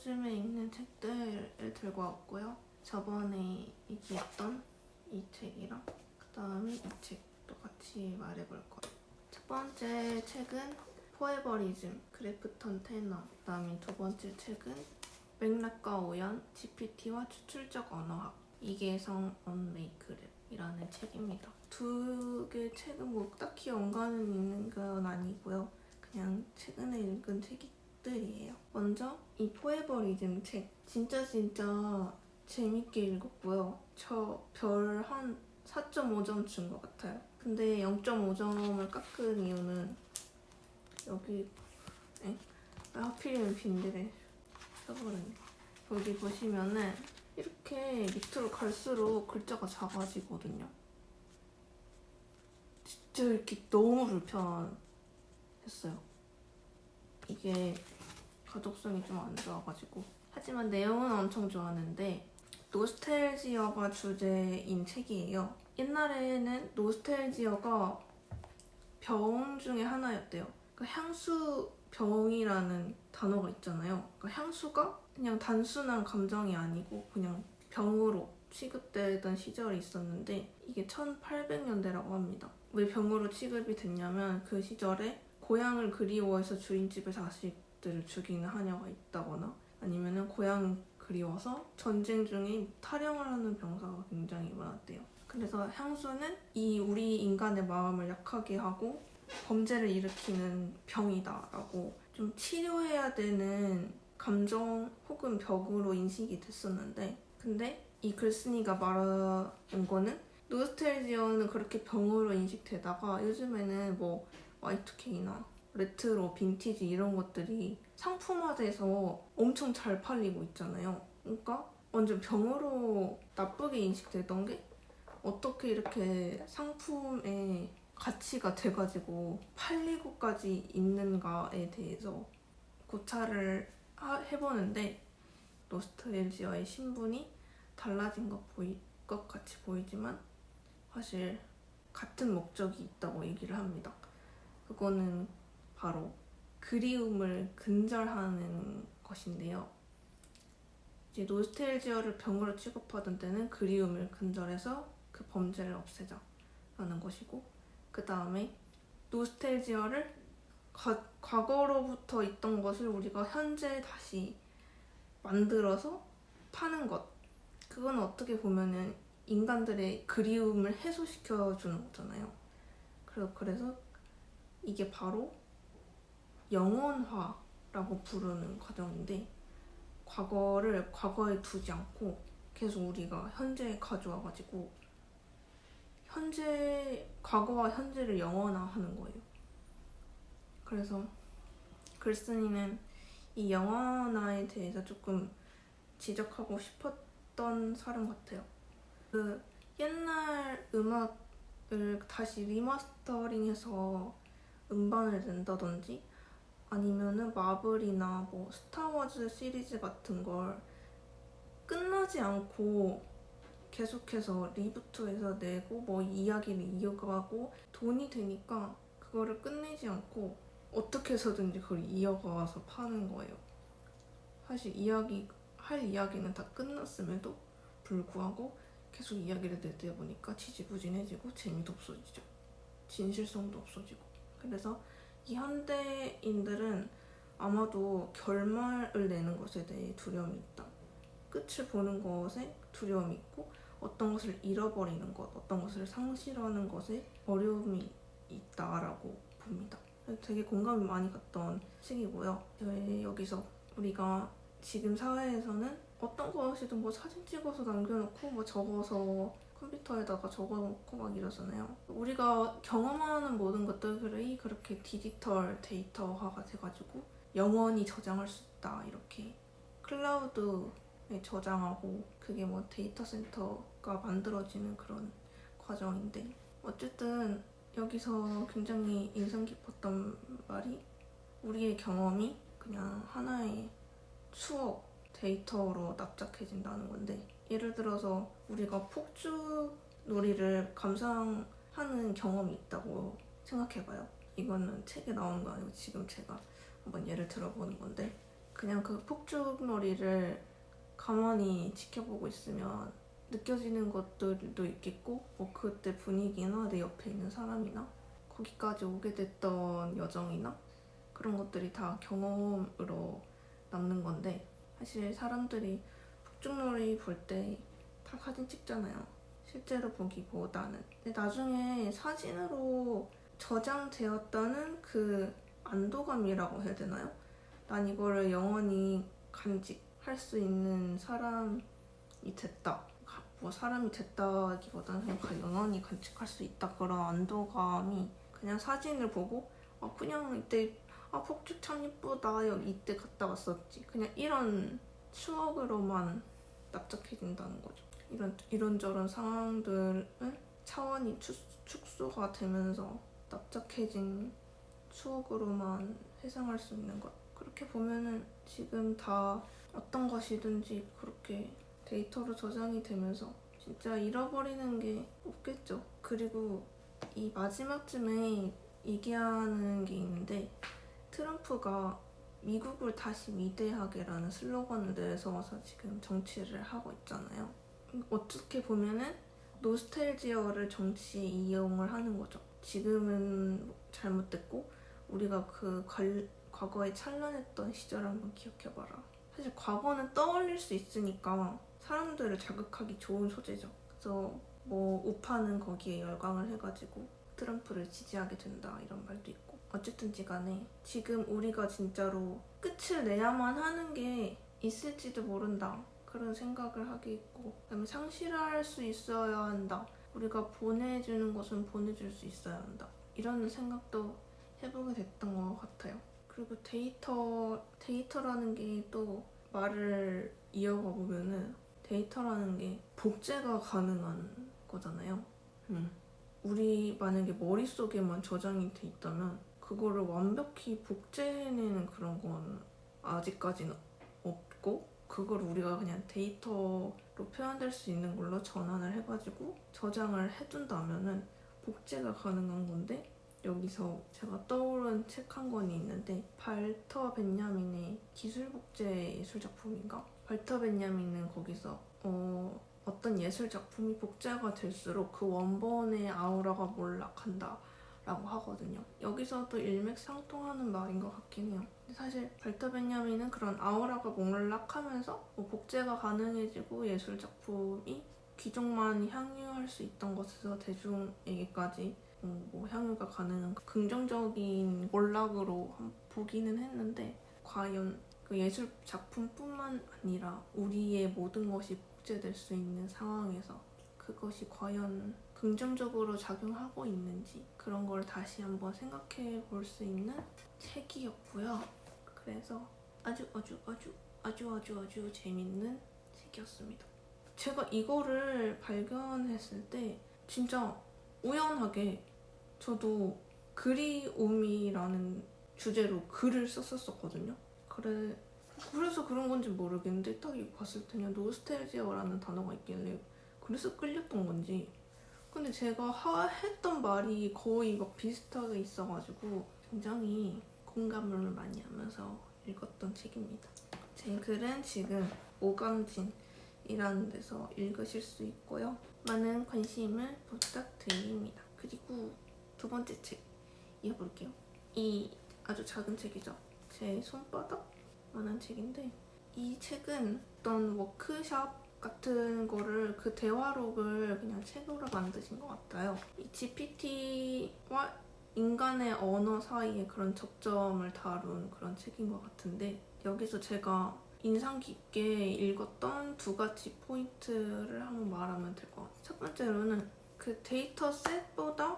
요즘에 읽는 책들을 들고 왔고요. 저번에 얘기했던 이 책이랑 그 다음에 이 책도 같이 말해볼 거예요. 첫 번째 책은 포에버리즘, 그래프턴 테너. 그 다음에 두 번째 책은 맥락과 오연, GPT와 추출적 언어학, 이계성 언메이크랩이라는 책입니다. 두 개의 책은 뭐 딱히 연관은 있는 건 아니고요. 그냥 최근에 읽은 책들이에요. 먼저 이 포에버리즘 책 진짜 재밌게 읽었고요. 저 별 한 4.5점 준 것 같아요. 근데 0.5점을 깎은 이유는 여기 하필이면 빈들에 써버렸네. 여기 보시면은 이렇게 밑으로 갈수록 글자가 작아지거든요. 진짜 읽기 너무 불편했어요. 이게 가독성이 좀 안 좋아가지고. 하지만 내용은 엄청 좋았는데 노스텔지어가 주제인 책이에요. 옛날에는 노스텔지어가 병 중에 하나였대요. 그러니까 향수병이라는 단어가 있잖아요. 그러니까 향수가 그냥 단순한 감정이 아니고 그냥 병으로 취급되던 시절이 있었는데 이게 1800년대라고 합니다. 왜 병으로 취급이 됐냐면 그 시절에 고향을 그리워해서 주인집에 자식들을 죽이는 하녀가 있다거나 아니면은 고향 그리워서 전쟁 중에 탈영을 하는 병사가 굉장히 많았대요. 그래서 향수는 이 우리 인간의 마음을 약하게 하고 범죄를 일으키는 병이다라고 좀 치료해야 되는 감정 혹은 벽으로 인식이 됐었는데, 근데 이 글쓴이가 말하는 거는 노스텔지어는 그렇게 병으로 인식되다가 요즘에는 뭐 Y2K나 레트로, 빈티지 이런 것들이 상품화돼서 엄청 잘 팔리고 있잖아요. 그러니까 완전 병으로 나쁘게 인식되던 게 어떻게 이렇게 상품의 가치가 돼가지고 팔리고까지 있는가에 대해서 고찰을 해보는데 노스텔지어의 신분이 달라진 것 같이 보이지만 사실 같은 목적이 있다고 얘기를 합니다. 그거는 바로 그리움을 근절하는 것인데요. 이제 노스텔지어를 병으로 취급하던 때는 그리움을 근절해서 그 범죄를 없애자라는 것이고, 그 다음에 노스텔지어를 과거로부터 있던 것을 우리가 현재 다시 만들어서 파는 것, 그건 어떻게 보면은 인간들의 그리움을 해소시켜주는 거잖아요. 그래서 이게 바로 영원화라고 부르는 과정인데, 과거를 과거에 두지 않고 계속 우리가 현재에 가져와가지고 과거와 현재를 영원화하는 거예요. 그래서 글쓴이는 이 영원화에 대해서 조금 지적하고 싶었던 사람 같아요. 그 옛날 음악을 다시 리마스터링해서 음반을 낸다든지 아니면은 마블이나 뭐 스타워즈 시리즈 같은 걸 끝나지 않고 계속해서 리부트해서 내고 뭐 이야기를 이어가고 돈이 되니까 그거를 끝내지 않고 어떻게 해서든지 그걸 이어가서 파는 거예요. 사실 할 이야기는 다 끝났음에도 불구하고 계속 이야기를 내다 보니까 지지부진해지고 재미도 없어지죠. 진실성도 없어지고. 그래서 이 현대인들은 아마도 결말을 내는 것에 대해 두려움이 있다. 끝을 보는 것에 두려움이 있고 어떤 것을 잃어버리는 것, 어떤 것을 상실하는 것에 어려움이 있다라고 봅니다. 되게 공감이 많이 갔던 책이고요. 여기서 우리가 지금 사회에서는 어떤 것이든 뭐 사진 찍어서 남겨놓고 뭐 적어서 컴퓨터에다가 적어놓고 막 이러잖아요. 우리가 경험하는 모든 것들이 그렇게 디지털 데이터화가 돼가지고 영원히 저장할 수 있다, 이렇게 클라우드에 저장하고 그게 뭐 데이터 센터가 만들어지는 그런 과정인데, 어쨌든 여기서 굉장히 인상 깊었던 말이 우리의 경험이 그냥 하나의 추억, 데이터로 납작해진다는 건데, 예를 들어서 우리가 폭죽놀이를 감상하는 경험이 있다고 생각해봐요. 이거는 책에 나오는 거 아니고 지금 제가 한번 예를 들어보는 건데, 그냥 그 폭죽놀이를 가만히 지켜보고 있으면 느껴지는 것들도 있겠고 뭐 그때 분위기나 내 옆에 있는 사람이나 거기까지 오게 됐던 여정이나 그런 것들이 다 경험으로 남는 건데 사실 사람들이 폭죽놀이 볼 때 다 사진 찍잖아요. 실제로 보기보다는. 근데 나중에 사진으로 저장되었다는 그 안도감이라고 해야 되나요? 난 이거를 영원히 간직할 수 있는 사람이 됐다. 뭐 사람이 됐다기보다는 그냥 영원히 간직할 수 있다. 그런 안도감이 그냥 사진을 보고 그냥 이때 폭죽 참 예쁘다. 여기 이때 갔다 왔었지. 그냥 이런 추억으로만 납작해진다는 거죠. 이런저런 상황들은 차원이 축소가 되면서 납작해진 추억으로만 회상할 수 있는 것. 그렇게 보면은 지금 다 어떤 것이든지 그렇게 데이터로 저장이 되면서 진짜 잃어버리는 게 없겠죠. 그리고 이 마지막쯤에 얘기하는 게 있는데 트럼프가 미국을 다시 위대하게라는 슬로건을 내세워서 지금 정치를 하고 있잖아요. 어떻게 보면은 노스텔지어를 정치에 이용을 하는 거죠. 지금은 잘못됐고 우리가 그 과거에 찬란했던 시절을 한번 기억해봐라. 사실 과거는 떠올릴 수 있으니까 사람들을 자극하기 좋은 소재죠. 그래서 뭐 우파는 거기에 열광을 해가지고 트럼프를 지지하게 된다 이런 말도 있고 어쨌든지 간에 지금 우리가 진짜로 끝을 내야만 하는 게 있을지도 모른다 그런 생각을 하게 있고 그다음에 상실할 수 있어야 한다. 우리가 보내주는 것은 보내줄 수 있어야 한다. 이런 생각도 해보게 됐던 것 같아요. 그리고 데이터라는 게 또 말을 이어가 보면은 데이터라는 게 복제가 가능한 거잖아요. 우리 만약에 머릿속에만 저장이 돼 있다면 그거를 완벽히 복제해내는 그런 건 아직까지는 없고 그걸 우리가 그냥 데이터로 표현될 수 있는 걸로 전환을 해가지고 저장을 해둔다면은 복제가 가능한 건데 여기서 제가 떠오른 책 한 권이 있는데 발터 벤야민의 기술복제 예술작품인가? 발터 벤야민은 거기서 어떤 예술작품이 복제가 될수록 그 원본의 아우라가 몰락한다 라고 하거든요. 여기서도 일맥상통하는 말인 것 같긴 해요. 근데 사실 발터 벤야민은 그런 아우라가 몰락하면서 복제가 가능해지고 예술작품이 귀족만 향유할 수 있던 것에서 대중에게까지 향유가 가능한 긍정적인 몰락으로 보기는 했는데 과연 그 예술 작품뿐만 아니라 우리의 모든 것이 복제될 수 있는 상황에서 그것이 과연 긍정적으로 작용하고 있는지 그런 걸 다시 한번 생각해 볼 수 있는 책이었고요. 그래서 아주 재밌는 책이었습니다. 제가 이거를 발견했을 때 진짜 우연하게 저도 그리움이라는 주제로 글을 썼었거든요. 그래서 그런 건지 모르겠는데 딱 이거 봤을 때 그냥 노스텔지어라는 단어가 있길래 그래서 끌렸던 건지 근데 제가 했던 말이 거의 막 비슷하게 있어가지고 굉장히 공감을 많이 하면서 읽었던 책입니다. 제 글은 지금 오감진이라는 데서 읽으실 수 있고요. 많은 관심을 부탁드립니다. 그리고 두 번째 책 이어볼게요. 이 아주 작은 책이죠. 제 손바닥만한 책인데 이 책은 어떤 워크샵 같은 거를 그 대화록을 그냥 책으로 만드신 것 같아요. 이 GPT와 인간의 언어 사이의 그런 접점을 다룬 그런 책인 것 같은데 여기서 제가 인상 깊게 읽었던 두 가지 포인트를 한번 말하면 될 것 같아요. 첫 번째로는 그 데이터 셋보다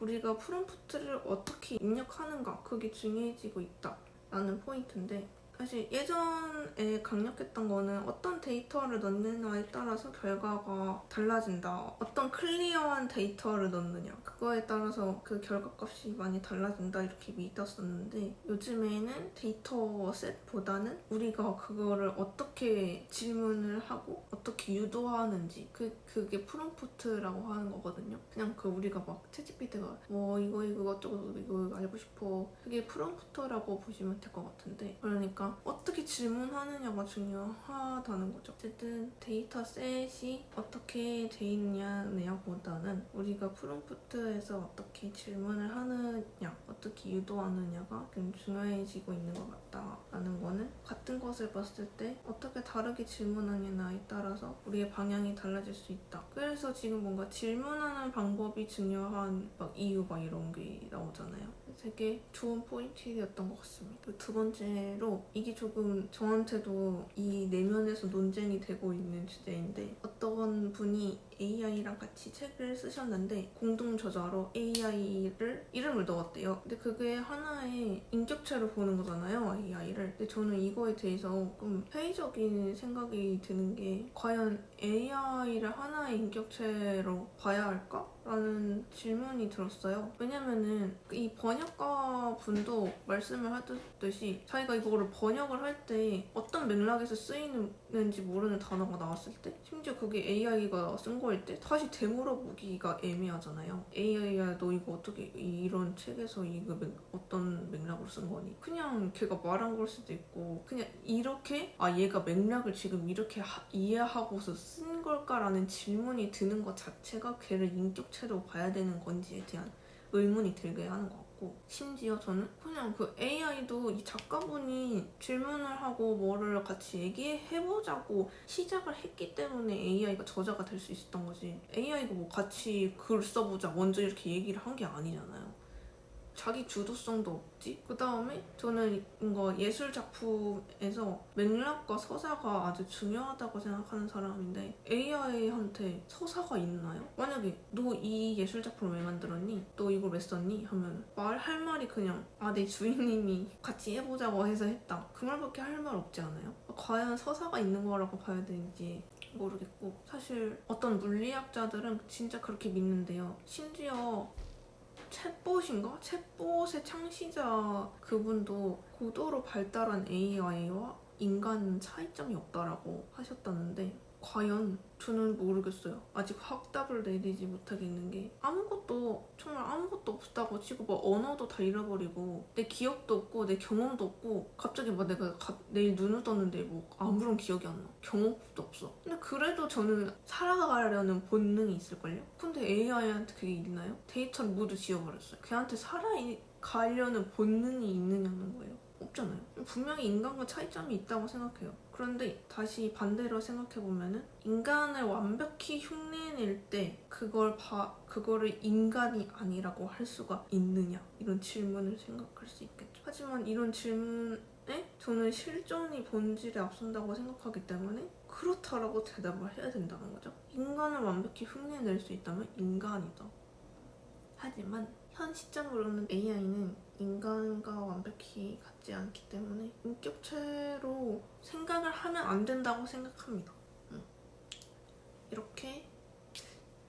우리가 프롬프트를 어떻게 입력하는가 그게 중요해지고 있다 라는 포인트인데 사실 예전에 강력했던 거는 어떤 데이터를 넣느냐에 따라서 결과가 달라진다. 어떤 클리어한 데이터를 넣느냐 그거에 따라서 그 결과값이 많이 달라진다 이렇게 믿었었는데 요즘에는 데이터 셋보다는 우리가 그거를 어떻게 질문을 하고 어떻게 유도하는지 그게 프롬프트라고 하는 거거든요. 그냥 우리가 막 챗GPT가 이거 어쩌고 이거 알고 싶어 그게 프롬프트라고 보시면 될 것 같은데 그러니까 내가 어떻게 질문하느냐가 중요하다는 거죠. 어쨌든 데이터셋이 어떻게 돼 있냐보다는 우리가 프롬프트에서 어떻게 질문을 하느냐, 어떻게 유도하느냐가 좀 중요해지고 있는 것 같다라는 거는 같은 것을 봤을 때 어떻게 다르게 질문하느냐에 따라서 우리의 방향이 달라질 수 있다. 그래서 지금 뭔가 질문하는 방법이 중요한 이유 이런 게 나오잖아요. 되게 좋은 포인트였던 것 같습니다. 두 번째로 이게 조금 저한테도 이 내면에서 논쟁이 되고 있는 주제인데, 어떤 분이 AI랑 같이 책을 쓰셨는데 공동 저자로 AI를 이름을 넣었대요. 근데 그게 하나의 인격체로 보는 거잖아요, AI를. 근데 저는 이거에 대해서 조금 회의적인 생각이 드는 게, 과연 AI를 하나의 인격체로 봐야 할까? 라는 질문이 들었어요. 왜냐면은 이 번역가 분도 말씀을 하듯이 자기가 이거를 번역을 할 때 어떤 맥락에서 쓰이는지 모르는 단어가 나왔을 때, 심지어 그게 AI가 쓴 거일 때 다시 되물어보기가 애매하잖아요. AI야 너 이거 어떻게 이런 책에서 이거 어떤 맥락으로 쓴 거니? 그냥 걔가 말한 걸 수도 있고, 그냥 이렇게 얘가 맥락을 지금 이렇게 이해하고서 쓴 걸까라는 질문이 드는 것 자체가 걔를 인격체로 봐야 되는 건지에 대한 의문이 들게 하는 것 같고, 심지어 저는 그냥 그 AI도 이 작가분이 질문을 하고 뭐를 같이 얘기해보자고 시작을 했기 때문에 AI가 저자가 될 수 있었던 거지, AI가 뭐 같이 글 써보자 먼저 이렇게 얘기를 한 게 아니잖아요. 자기 주도성도 없지? 그 다음에 저는 뭔가 예술 작품에서 맥락과 서사가 아주 중요하다고 생각하는 사람인데, AI한테 서사가 있나요? 만약에 너 이 예술 작품을 왜 만들었니? 너 이걸 왜 썼니? 하면 할 말이 그냥 내 주인님이 같이 해보자고 해서 했다, 그 말밖에 할 말 없지 않아요? 과연 서사가 있는 거라고 봐야 되는지 모르겠고, 사실 어떤 물리학자들은 진짜 그렇게 믿는데요. 심지어 챗봇인가? 챗봇의 창시자 그분도 고도로 발달한 AI와 인간은 차이점이 없다라고 하셨다는데, 과연 저는 모르겠어요. 아직 확답을 내리지 못하겠는 게, 정말 아무것도 없다고 치고 언어도 다 잃어버리고 내 기억도 없고 내 경험도 없고, 갑자기 내가 내일 눈을 떴는데 아무런 기억이 안 나, 경험도 없어. 근데 그래도 저는 살아가려는 본능이 있을걸요? 근데 AI한테 그게 있나요? 데이터를 모두 지워버렸어요. 걔한테 살아가려는 본능이 있느냐는 거예요. 없잖아요. 분명히 인간과 차이점이 있다고 생각해요. 그런데 다시 반대로 생각해보면은, 인간을 완벽히 흉내낼 때 그거를 인간이 아니라고 할 수가 있느냐, 이런 질문을 생각할 수 있겠죠. 하지만 이런 질문에 저는 실존이 본질에 앞선다고 생각하기 때문에 그렇다라고 대답을 해야 된다는 거죠. 인간을 완벽히 흉내낼 수 있다면 인간이다. 하지만 현 시점으로는 AI는 인간과 완벽히 같지 않기 때문에 인격체로 생각을 하면 안 된다고 생각합니다. 이렇게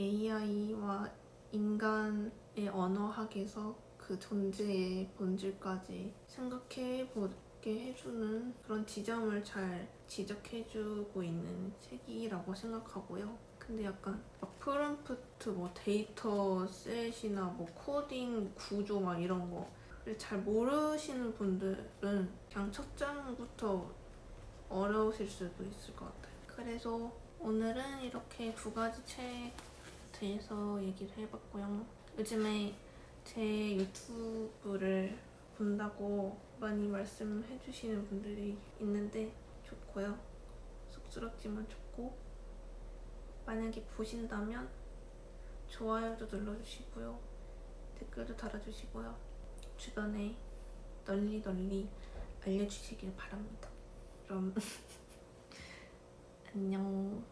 AI와 인간의 언어학에서 그 존재의 본질까지 생각해보게 해주는 그런 지점을 잘 지적해주고 있는 책이라고 생각하고요. 근데 약간 프롬프트, 데이터셋이나 코딩 구조 이런 거를 잘 모르시는 분들은 그냥 첫 장부터 어려우실 수도 있을 것 같아요. 그래서 오늘은 이렇게 두 가지 책에 대해서 얘기를 해봤고요. 요즘에 제 유튜브를 본다고 많이 말씀해주시는 분들이 있는데 좋고요. 쑥스럽지만 좋고, 만약에 보신다면 좋아요도 눌러주시고요. 댓글도 달아주시고요. 주변에 널리 알려주시길 바랍니다. 그럼 안녕.